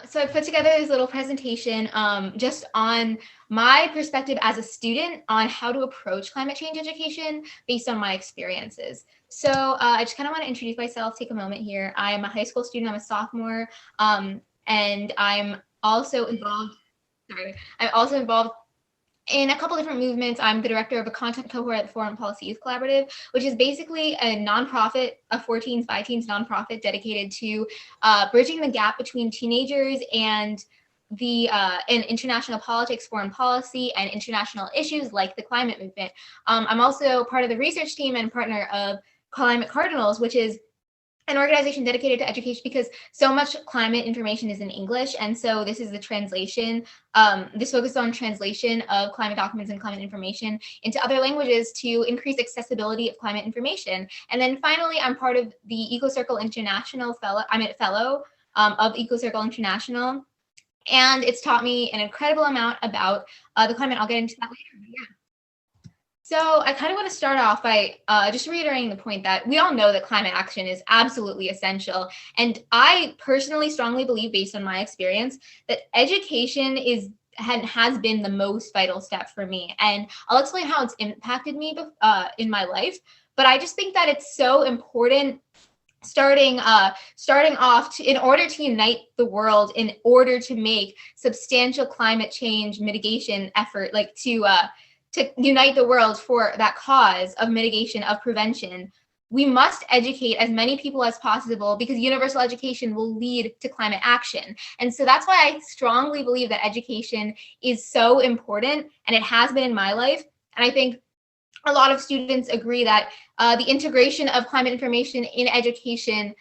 So I put together this little presentation just on my perspective as a student on how to approach climate change education based on my experiences. So I just kind of want to introduce myself, take a moment here. I am a high school student, I'm a sophomore, and I'm also involved in a couple different movements. I'm the director of a content cohort at the Foreign Policy Youth Collaborative, which is basically a nonprofit, a 14s by teens nonprofit dedicated to bridging the gap between teenagers and in international politics, foreign policy, and international issues like the climate movement. I'm also part of the research team and partner of Climate Cardinals, which is an organization dedicated to education because so much climate information is in English. And so this is the translation, this focuses on translation of climate documents and climate information into other languages to increase accessibility of climate information. And then finally, I'm part of the EcoCircle International fellow, I'm a fellow of EcoCircle International. And it's taught me an incredible amount about the climate. I'll get into that later. Yeah. So I kind of want to start off by just reiterating the point that we all know that climate action is absolutely essential. And I personally strongly believe, based on my experience, that education has been the most vital step for me. And I'll explain how it's impacted me in my life. But I just think that it's so important starting off in order to unite the world, in order to make substantial climate change mitigation effort, like to unite the world for that cause of mitigation, of prevention. We must educate as many people as possible because universal education will lead to climate action. And so that's why I strongly believe that education is so important, and it has been in my life. And I think a lot of students agree that the integration of climate information in education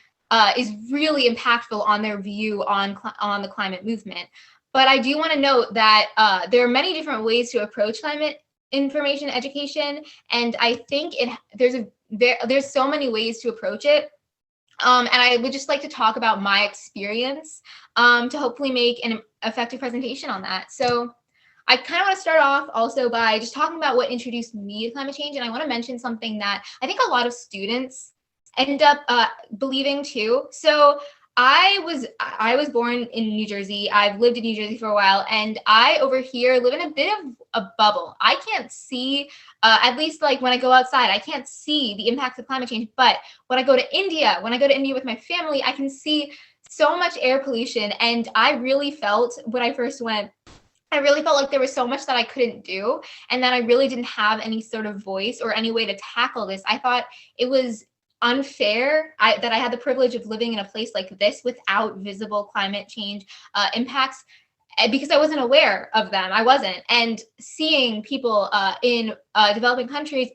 is really impactful on their view on the climate movement. But I do want to note that there are many different ways to approach climate information education, and I think there's so many ways to approach it, and I would just like to talk about my experience to hopefully make an effective presentation on that. So I kind of want to start off also by just talking about what introduced me to climate change, and I want to mention something that I think a lot of students end up believing too. So I was born in New Jersey. I've lived in New Jersey for a while, and I over here live in a bit of a bubble. I can't see, at least like when I go outside, I can't see the impacts of climate change. But when I go to India with my family, I can see so much air pollution. And I really felt when I first went, I really felt like there was so much that I couldn't do, and that I really didn't have any sort of voice or any way to tackle this. I thought it was unfair that I had the privilege of living in a place like this without visible climate change impacts, because I wasn't aware of them. I wasn't. And seeing people in developing countries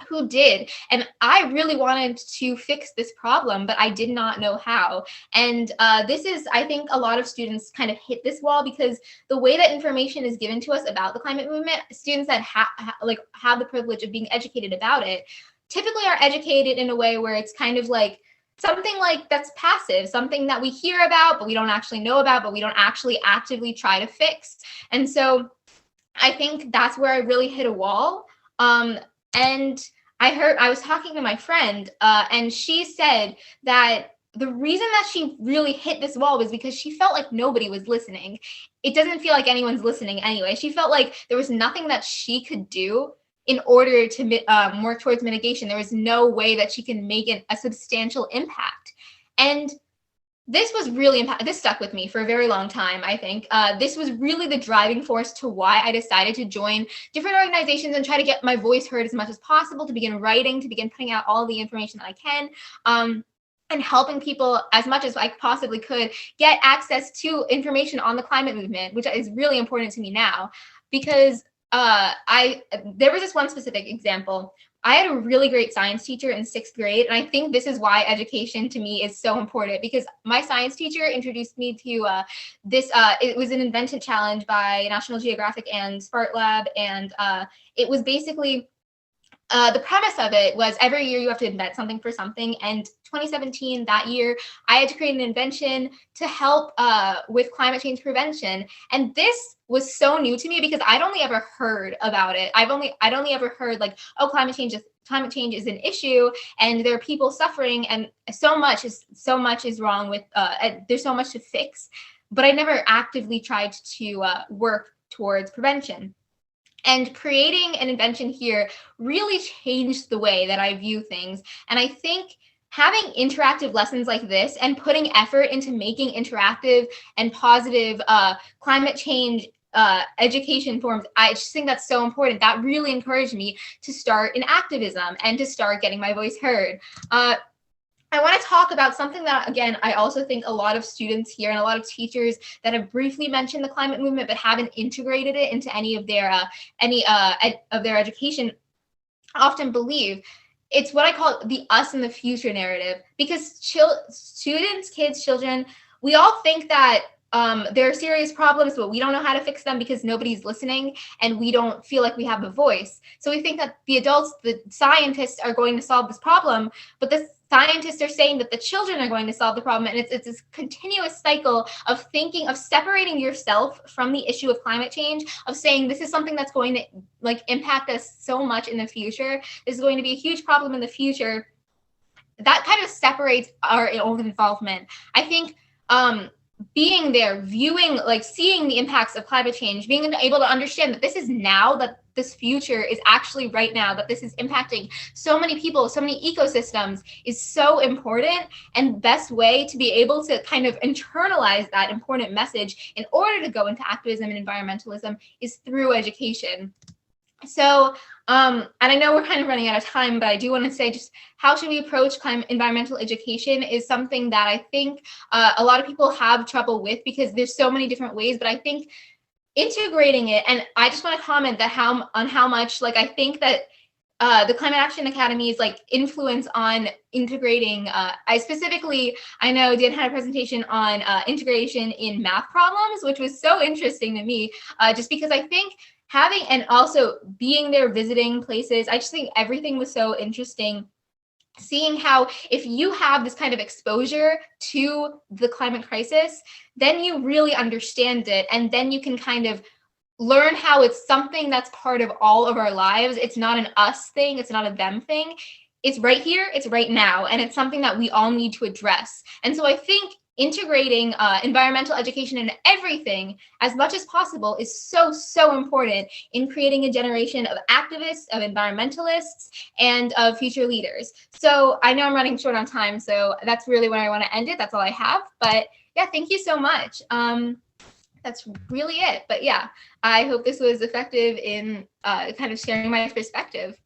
who did, and I really wanted to fix this problem, but I did not know how. And this is, I think, a lot of students kind of hit this wall because the way that information is given to us about the climate movement, students that have the privilege of being educated about it typically are educated in a way where it's kind of like something like that's passive, something that we hear about, but we don't actually know about, but we don't actually actively try to fix. And so I think that's where I really hit a wall. And I was talking to my friend, and she said that the reason that she really hit this wall was because she felt like nobody was listening. It doesn't feel like anyone's listening anyway. She felt like there was nothing that she could do in order to work towards mitigation. There was no way that she can make a substantial impact. And this was really this stuck with me for a very long time. I think this was really the driving force to why I decided to join different organizations and try to get my voice heard as much as possible, to begin writing, to begin putting out all the information that I can, and helping people as much as I possibly could get access to information on the climate movement, which is really important to me now. Because there was this one specific example. I had a really great science teacher in 6th grade, and I think this is why education to me is so important, because my science teacher introduced me to this. It was an invention challenge by National Geographic and Spark Lab, and it was basically the premise of it was every year you have to invent something for something. And 2017, that year, I had to create an invention to help with climate change prevention. And this was so new to me because I'd only ever heard about it. I'd only ever heard like, oh, climate change is an issue, and there are people suffering, and so much is wrong with. There's so much to fix. but I never actively tried to work towards prevention. And creating an invention here really changed the way that I view things. And I think having interactive lessons like this and putting effort into making interactive and positive climate change education forms, I just think that's so important. That really encouraged me to start in activism and to start getting my voice heard. I want to talk about something that, again, I also think a lot of students here and a lot of teachers that have briefly mentioned the climate movement but haven't integrated it into any of their education often believe. It's what I call the us in the future narrative, because students, kids, children, we all think that there are serious problems, but we don't know how to fix them because nobody's listening and we don't feel like we have a voice. So we think that the adults, the scientists, are going to solve this problem, but the scientists are saying that the children are going to solve the problem. And it's this continuous cycle of thinking, of separating yourself from the issue of climate change, of saying this is something that's going to impact us so much in the future. This is going to be a huge problem in the future. That kind of separates our own involvement. I think being there, viewing, seeing the impacts of climate change, being able to understand that this is now, that this future is actually right now, that this is impacting so many people, so many ecosystems, is so important. And the best way to be able to kind of internalize that important message in order to go into activism and environmentalism is through education. So, and I know we're kind of running out of time, but I do want to say just how should we approach environmental education is something that I think a lot of people have trouble with because there's so many different ways, but I think integrating it, and I just want to comment that how much I think that the Climate Action Academy's influence on integrating, I know Dan had a presentation on integration in math problems, which was so interesting to me, just because I think having, and also being there, visiting places, I just think everything was so interesting. Seeing how if you have this kind of exposure to the climate crisis, then you really understand it. And then you can kind of learn how it's something that's part of all of our lives. It's not an us thing. It's not a them thing. It's right here. It's right now. And it's something that we all need to address. And so I think integrating environmental education into everything as much as possible is so, so important in creating a generation of activists, of environmentalists, and of future leaders. So I know I'm running short on time, so that's really where I want to end it. That's all I have. But yeah, thank you so much. That's really it. But yeah, I hope this was effective in kind of sharing my perspective.